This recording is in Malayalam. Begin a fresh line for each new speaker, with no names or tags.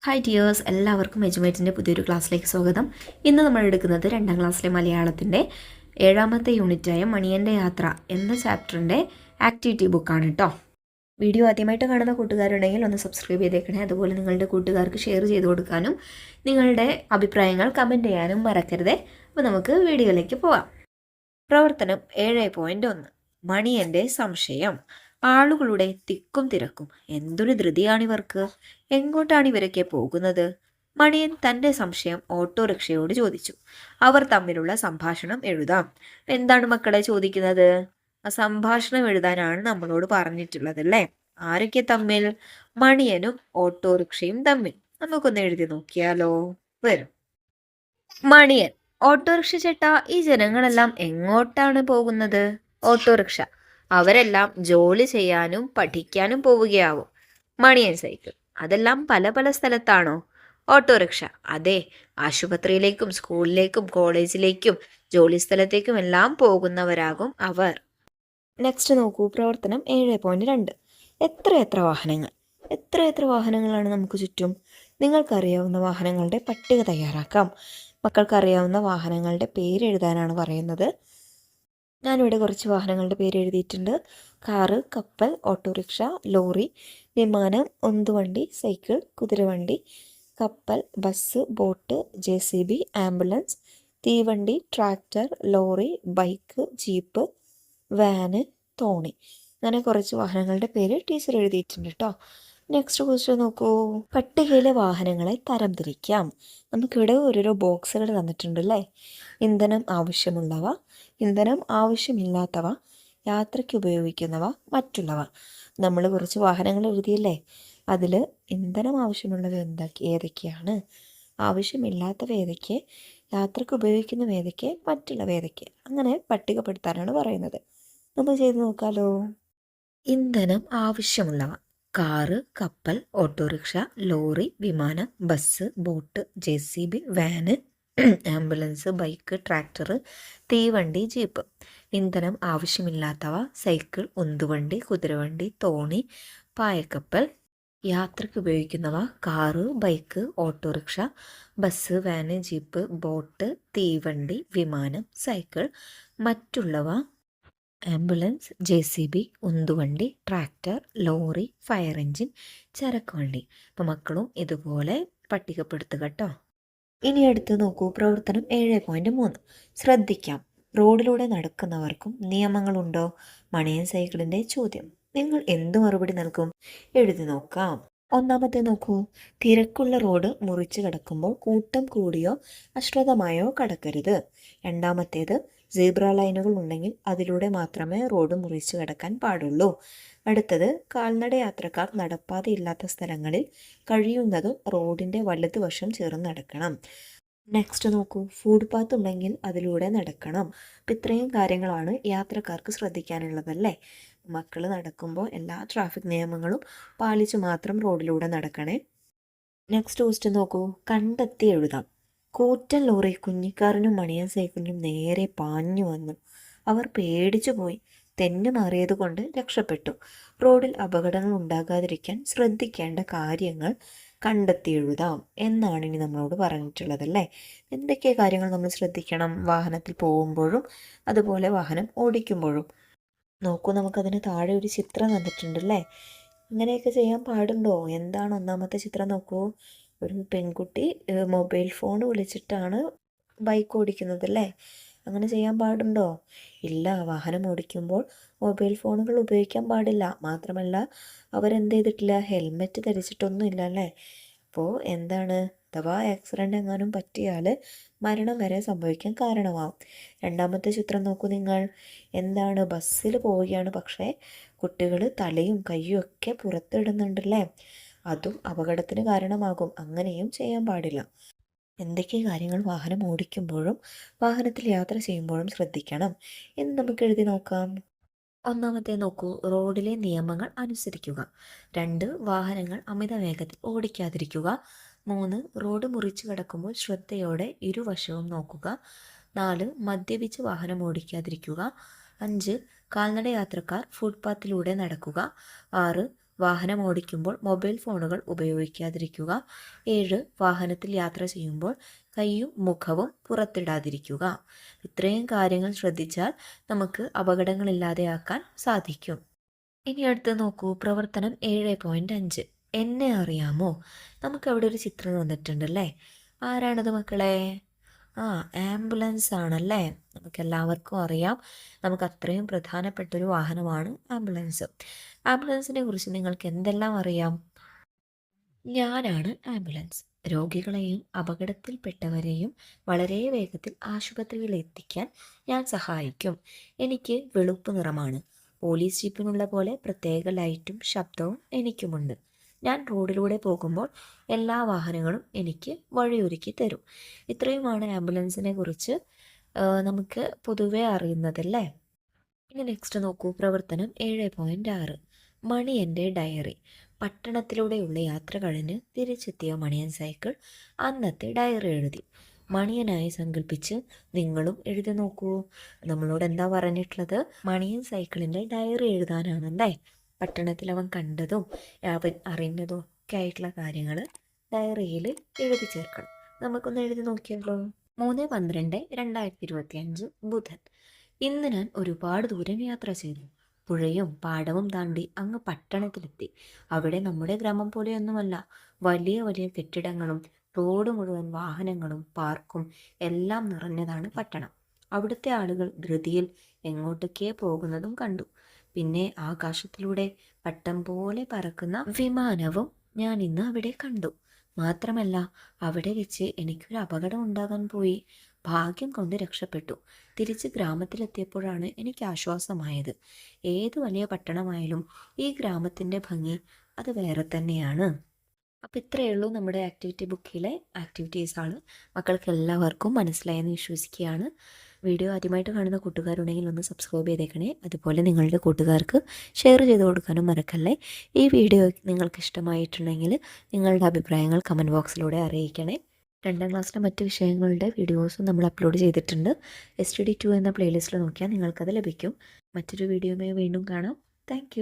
ഹായ് ഡിയേഴ്സ്, എല്ലാവർക്കും എജുമേറ്റിൻ്റെ പുതിയൊരു ക്ലാസ്സിലേക്ക് സ്വാഗതം. ഇന്ന് നമ്മൾ എടുക്കുന്നത് 2ാം ക്ലാസ്സിലെ മലയാളത്തിൻ്റെ 7ാമത്തെ യൂണിറ്റായ മണിയൻ്റെ യാത്ര എന്ന ചാപ്റ്ററിൻ്റെ ആക്ടിവിറ്റി ബുക്കാണ് കേട്ടോ. വീഡിയോ ആദ്യമായിട്ട് കാണുന്ന കൂട്ടുകാരുണ്ടെങ്കിൽ ഒന്ന് സബ്സ്ക്രൈബ് ചെയ്തേക്കണേ. അതുപോലെ നിങ്ങളുടെ കൂട്ടുകാർക്ക് ഷെയർ ചെയ്ത് കൊടുക്കാനും നിങ്ങളുടെ അഭിപ്രായങ്ങൾ കമൻറ്റ് ചെയ്യാനും മറക്കരുതേ. അപ്പോൾ നമുക്ക് വീഡിയോയിലേക്ക് പോവാം. പ്രവർത്തനം 7.1 മണിയൻ്റെ സംശയം. ആളുകളുടെ തിക്കും തിരക്കും. എന്തൊരു ധൃതിയാണിവർക്ക്! എങ്ങോട്ടാണ് ഇവരൊക്കെ പോകുന്നത്? മണിയൻ തൻ്റെ സംശയം ഓട്ടോറിക്ഷയോട് ചോദിച്ചു. അവർ തമ്മിലുള്ള സംഭാഷണം എഴുതാം. എന്താണ് മക്കളെ ചോദിക്കുന്നത്? ആ സംഭാഷണം എഴുതാനാണ് നമ്മളോട് പറഞ്ഞിട്ടുള്ളത് അല്ലേ? ആരൊക്കെ തമ്മിൽ? മണിയനും ഓട്ടോറിക്ഷയും തമ്മിൽ. നമുക്കൊന്ന് എഴുതി നോക്കിയാലോ? വരും. മണിയൻ: ഓട്ടോറിക്ഷ ചേട്ടാ, ഈ ജനങ്ങളെല്ലാം എങ്ങോട്ടാണ് പോകുന്നത്? ഓട്ടോറിക്ഷ: അവരെല്ലാം ജോലി ചെയ്യാനും പഠിക്കാനും പോവുകയാവും. മണിയൻ സൈക്കിൾ: അതെല്ലാം പല പല സ്ഥലത്താണോ? ഓട്ടോറിക്ഷ: അതെ, ആശുപത്രിയിലേക്കും സ്കൂളിലേക്കും കോളേജിലേക്കും ജോലി സ്ഥലത്തേക്കും എല്ലാം പോകുന്നവരാകും അവർ. നെക്സ്റ്റ് നോക്കൂ, പ്രവർത്തനം 7.2 എത്ര വാഹനങ്ങൾ. എത്ര വാഹനങ്ങളാണ് നമുക്ക് ചുറ്റും? നിങ്ങൾക്കറിയാവുന്ന വാഹനങ്ങളുടെ പട്ടിക തയ്യാറാക്കാം. മക്കൾക്കറിയാവുന്ന വാഹനങ്ങളുടെ പേര് എഴുതാനാണ് പറയുന്നത്. ഞാനിവിടെ കുറച്ച് വാഹനങ്ങളുടെ പേര് എഴുതിയിട്ടുണ്ട്. കാറ്, കപ്പൽ, ഓട്ടോറിക്ഷ, ലോറി, വിമാനം, ഉന്തുവണ്ടി, സൈക്കിൾ, കുതിരവണ്ടി, കപ്പൽ, ബസ്, ബോട്ട്, JCB, ആംബുലൻസ്, തീവണ്ടി, tractor, lorry, bike, jeep, van, തോണി. അങ്ങനെ കുറച്ച് വാഹനങ്ങളുടെ പേര് ടീച്ചർ എഴുതിയിട്ടുണ്ട് കേട്ടോ. നെക്സ്റ്റ് ക്വസ്റ്റ്യൻ നോക്കൂ. പട്ടികയിലെ വാഹനങ്ങളെ തരംതിരിക്കാം. നമുക്കിവിടെ ഓരോരോ ബോക്സുകൾ തന്നിട്ടുണ്ട് അല്ലേ? ഇന്ധനം ആവശ്യമുള്ളവ, ഇന്ധനം ആവശ്യമില്ലാത്തവ, യാത്രയ്ക്ക് ഉപയോഗിക്കുന്നവ, മറ്റുള്ളവ. നമ്മൾ കുറച്ച് വാഹനങ്ങൾ എഴുതിയല്ലേ? അതിൽ ഇന്ധനം ആവശ്യമുള്ളത് ഏതൊക്കെയാണ്, ആവശ്യമില്ലാത്തവ ഏതൊക്കെ, യാത്രയ്ക്ക് ഉപയോഗിക്കുന്നവ ഏതൊക്കെ, മറ്റുള്ളവ ഏതൊക്കെ, അങ്ങനെ പട്ടികപ്പെടുത്താനാണ് പറയുന്നത്. നമ്മൾ ചെയ്ത് നോക്കാലോ. ഇന്ധനം ആവശ്യമുള്ളവ: കാറ്, കപ്പൽ, ഓട്ടോറിക്ഷ, ലോറി, വിമാനം, bus, boat, JCB, van, ambulance, bike, tractor, തീവണ്ടി, ജീപ്പ്. ഇന്ധനം ആവശ്യമില്ലാത്തവ: സൈക്കിൾ, ഉന്തുവണ്ടി, കുതിരവണ്ടി, തോണി, പായക്കപ്പൽ. യാത്രയ്ക്ക് ഉപയോഗിക്കുന്നവ: car, bike, auto rickshaw, bus, van, jeep, boat, തീവണ്ടി, വിമാനം, സൈക്കിൾ. മറ്റുള്ളവ: ആംബുലൻസ്, JCB, ഉന്തുവണ്ടി, ട്രാക്ടർ, ലോറി, ഫയർ എഞ്ചിൻ, ചരക്ക് വണ്ടി. അപ്പോൾ മക്കളും ഇതുപോലെ പട്ടികപ്പെടുത്തുക കേട്ടോ. ഇനി അടുത്ത് നോക്കൂ, പ്രവർത്തനം 7.3 ശ്രദ്ധിക്കാം. റോഡിലൂടെ നടക്കുന്നവർക്കും നിയമങ്ങളുണ്ടോ? മണിയൻ സൈക്കിളിൻ്റെ ചോദ്യം. നിങ്ങൾ എന്ത് മറുപടി നൽകും? എഴുതി നോക്കാം. ഒന്നാമത്തെ നോക്കൂ. തിരക്കുള്ള റോഡ് മുറിച്ച് കടക്കുമ്പോൾ കൂട്ടം കൂടിയോ അശ്രദ്ധമായോ കടക്കരുത്. രണ്ടാമത്തേത്, സീബ്ര ലൈനുകൾ ഉണ്ടെങ്കിൽ അതിലൂടെ മാത്രമേ റോഡ് മുറിച്ച് കടക്കാൻ പാടുള്ളൂ. അടുത്തത്, കാൽനട യാത്രക്കാർ നടപ്പാതയില്ലാത്ത സ്ഥലങ്ങളിൽ കഴിയുന്നതും റോഡിൻ്റെ വലതുവശം ചേർന്ന് നടക്കണം. നെക്സ്റ്റ് നോക്കൂ. ഫുട് പാത്ത് ഉണ്ടെങ്കിൽ അതിലൂടെ നടക്കണം. അപ്പം ഇത്രയും കാര്യങ്ങളാണ് യാത്രക്കാർക്ക് ശ്രദ്ധിക്കാനുള്ളതല്ലേ? മക്കൾ നടക്കുമ്പോൾ എല്ലാ ട്രാഫിക് നിയമങ്ങളും പാലിച്ച് മാത്രം റോഡിലൂടെ നടക്കണേ. നെക്സ്റ്റ് ക്വസ്റ്റ്യൻ നോക്കൂ. കണ്ടെത്തി എഴുതാം. കൂറ്റൻ ലോറി കുഞ്ഞിക്കാരനും മണിയൻ സൈക്കിളിനും നേരെ പാഞ്ഞു വന്നു. അവർ പേടിച്ചു പോയി. തെന്നു മാറിയത് കൊണ്ട് രക്ഷപ്പെട്ടു. റോഡിൽ അപകടങ്ങൾ ഉണ്ടാകാതിരിക്കാൻ ശ്രദ്ധിക്കേണ്ട കാര്യങ്ങൾ കണ്ടെത്തി എഴുതാം എന്നാണ് ഇനി നമ്മളോട് പറഞ്ഞിട്ടുള്ളതല്ലേ? എന്തൊക്കെ കാര്യങ്ങൾ നമ്മൾ ശ്രദ്ധിക്കണം വാഹനത്തിൽ പോകുമ്പോഴും അതുപോലെ വാഹനം ഓടിക്കുമ്പോഴും? നോക്കൂ, നമുക്കതിന് താഴെ ഒരു ചിത്രം തന്നിട്ടുണ്ടല്ലേ? ഇങ്ങനെയൊക്കെ ചെയ്യാൻ പാടുണ്ടോ? എന്താണ് ഒന്നാമത്തെ ചിത്രം നോക്കൂ. ഒരു പെൺകുട്ടി മൊബൈൽ ഫോൺ വിളിച്ചിട്ടാണ് ബൈക്ക് ഓടിക്കുന്നത് അല്ലേ? അങ്ങനെ ചെയ്യാൻ പാടുണ്ടോ? ഇല്ല. വാഹനം ഓടിക്കുമ്പോൾ മൊബൈൽ ഫോണുകൾ ഉപയോഗിക്കാൻ പാടില്ല. മാത്രമല്ല അവരെന്ത് ചെയ്തിട്ടില്ല, ഹെൽമെറ്റ് ധരിച്ചിട്ടൊന്നുമില്ല അല്ലേ? അപ്പോൾ എന്താണ്, അഥവാ ആക്സിഡൻ്റ് എങ്ങാനും പറ്റിയാൽ മരണം വരെ സംഭവിക്കാൻ കാരണമാവും. രണ്ടാമത്തെ ചിത്രം നോക്കൂ നിങ്ങൾ. എന്താണ്, ബസ്സിൽ പോവുകയാണ്, പക്ഷേ കുട്ടികൾ തലയും കയ്യും ഒക്കെ പുറത്തിടുന്നുണ്ടല്ലേ? അതും അപകടത്തിന് കാരണമാകും. അങ്ങനെയും ചെയ്യാൻ പാടില്ല. എന്തൊക്കെ കാര്യങ്ങൾ വാഹനം ഓടിക്കുമ്പോഴും വാഹനത്തിൽ യാത്ര ചെയ്യുമ്പോഴും ശ്രദ്ധിക്കണം എന്ന് നമുക്ക് എഴുതി നോക്കാം. ഒന്നാമത്തെ നോക്കൂ. റോഡിലെ നിയമങ്ങൾ അനുസരിക്കുക. 2, വാഹനങ്ങൾ അമിത വേഗത്തിൽ ഓടിക്കാതിരിക്കുക. 3, റോഡ് മുറിച്ച് കടക്കുമ്പോൾ ശ്രദ്ധയോടെ ഇരുവശവും നോക്കുക. 4, മദ്യപിച്ച് വാഹനം ഓടിക്കാതിരിക്കുക. 5, കാൽനട യാത്രക്കാർ ഫുട്പാത്തിലൂടെ നടക്കുക. 6, വാഹനം ഓടിക്കുമ്പോൾ മൊബൈൽ ഫോണുകൾ ഉപയോഗിക്കാതിരിക്കുക. 7 വാഹനത്തിൽ യാത്ര ചെയ്യുമ്പോൾ കൈയും മുഖവും പുറത്തിടാതിരിക്കുക. ഇത്രയും കാര്യങ്ങൾ ശ്രദ്ധിച്ചാൽ നമുക്ക് അപകടങ്ങളില്ലാതെയാക്കാൻ സാധിക്കും. ഇനി അടുത്ത് നോക്കൂ, പ്രവർത്തനം 7.5 എന്നെ അറിയാമോ? നമുക്കവിടെ ഒരു ചിത്രം തന്നിട്ടുണ്ടല്ലേ. ആരാണത് മക്കളെ? ആംബുലൻസ് ആണല്ലേ. നമുക്കെല്ലാവർക്കും അറിയാം, നമുക്ക് അത്രയും പ്രധാനപ്പെട്ടൊരു വാഹനമാണ് ആംബുലൻസ്. ആംബുലൻസിനെ കുറിച്ച് നിങ്ങൾക്ക് എന്തെല്ലാം അറിയാം? ഞാനാണ് ആംബുലൻസ്. രോഗികളെയും അപകടത്തിൽപ്പെട്ടവരെയും വളരെ വേഗത്തിൽ ആശുപത്രിയിൽ എത്തിക്കാൻ ഞാൻ സഹായിക്കും. എനിക്ക് വെളുപ്പ് നിറമാണ്. പോലീസ് ജീപ്പിനുള്ള പോലെ പ്രത്യേക ലൈറ്റും ശബ്ദവും എനിക്കുമുണ്ട്. ഞാൻ റോഡിലൂടെ പോകുമ്പോൾ എല്ലാ വാഹനങ്ങളും എനിക്ക് വഴിയൊരുക്കി തരും. ഇത്രയുമാണ് ആംബുലൻസിനെ കുറിച്ച് നമുക്ക് പൊതുവെ അറിയുന്നതല്ലേ. ഇനി നെക്സ്റ്റ് നോക്കൂ, പ്രവർത്തനം 7.6 മണിയൻ്റെ ഡയറി. പട്ടണത്തിലൂടെയുള്ള യാത്ര കഴിഞ്ഞ് തിരിച്ചെത്തിയ മണിയൻ സൈക്കിൾ അന്നത്തെ ഡയറി എഴുതി. മണിയനായി സങ്കല്പിച്ച് നിങ്ങളും എഴുതി നോക്കൂ. നമ്മളോട് എന്താ പറഞ്ഞിട്ടുള്ളത്? മണിയൻ സൈക്കിളിൻ്റെ ഡയറി എഴുതാനാണല്ലേ. പട്ടണത്തിൽ അവൻ കണ്ടതും അവൻ അറിഞ്ഞതും ഒക്കെ ആയിട്ടുള്ള കാര്യങ്ങൾ ഡയറിയിൽ എഴുതി ചേർക്കണം. നമുക്കൊന്ന് എഴുതി നോക്കിയല്ലോ. 3/12/2025 ബുധൻ. ഇന്ന് ഞാൻ ഒരുപാട് ദൂരം യാത്ര ചെയ്തു. പുഴയും പാടവും താണ്ടി അങ്ങ് പട്ടണത്തിലെത്തി. അവിടെ നമ്മുടെ ഗ്രാമം പോലെയൊന്നുമല്ല. വലിയ വലിയ കെട്ടിടങ്ങളും റോഡ് മുഴുവൻ വാഹനങ്ങളും പാർക്കും എല്ലാം നിറഞ്ഞതാണ് പട്ടണം. അവിടുത്തെ ആളുകൾ ധൃതിയിൽ എങ്ങോട്ടൊക്കെ പോകുന്നതും കണ്ടു. പിന്നെ ആകാശത്തിലൂടെ പട്ടം പോലെ പറക്കുന്ന വിമാനവും ഞാൻ ഇന്ന് അവിടെ കണ്ടു. മാത്രമല്ല, അവിടെ വെച്ച് എനിക്കൊരു അപകടം ഉണ്ടാകാൻ പോയി. ഭാഗ്യം കൊണ്ട് രക്ഷപ്പെട്ടു. തിരിച്ച് ഗ്രാമത്തിലെത്തിയപ്പോഴാണ് എനിക്ക് ആശ്വാസമായത്. ഏത് വലിയ പട്ടണമായാലും ഈ ഗ്രാമത്തിൻ്റെ ഭംഗി അത് വേറെ തന്നെയാണ്. അപ്പോൾ ഇത്രയേ ഉള്ളൂ നമ്മുടെ ആക്ടിവിറ്റി ബുക്കിലെ ആക്ടിവിറ്റീസാണ്. മക്കൾക്ക് എല്ലാവർക്കും മനസ്സിലായെന്ന് വിശ്വസിക്കുകയാണ്. വീഡിയോ ആദ്യമായിട്ട് കാണുന്ന കൂട്ടുകാരുണ്ടെങ്കിൽ ഒന്ന് സബ്സ്ക്രൈബ് ചെയ്തേക്കണേ. അതുപോലെ നിങ്ങളുടെ കൂട്ടുകാർക്ക് ഷെയർ ചെയ്ത് കൊടുക്കാനും മറക്കല്ലേ. ഈ വീഡിയോ നിങ്ങൾക്ക് ഇഷ്ടമായിട്ടുണ്ടെങ്കിൽ നിങ്ങളുടെ അഭിപ്രായങ്ങൾ കമൻറ്റ് ബോക്സിലൂടെ അറിയിക്കണേ. 2ാം ക്ലാസ്സിലെ മറ്റ് വിഷയങ്ങളുടെ വീഡിയോസും നമ്മൾ അപ്ലോഡ് ചെയ്തിട്ടുണ്ട്. STD2 എന്ന പ്ലേലിസ്റ്റിൽ നോക്കിയാൽ നിങ്ങൾക്കത് ലഭിക്കും. മറ്റൊരു വീഡിയോയുമായി വീണ്ടും കാണാം. താങ്ക്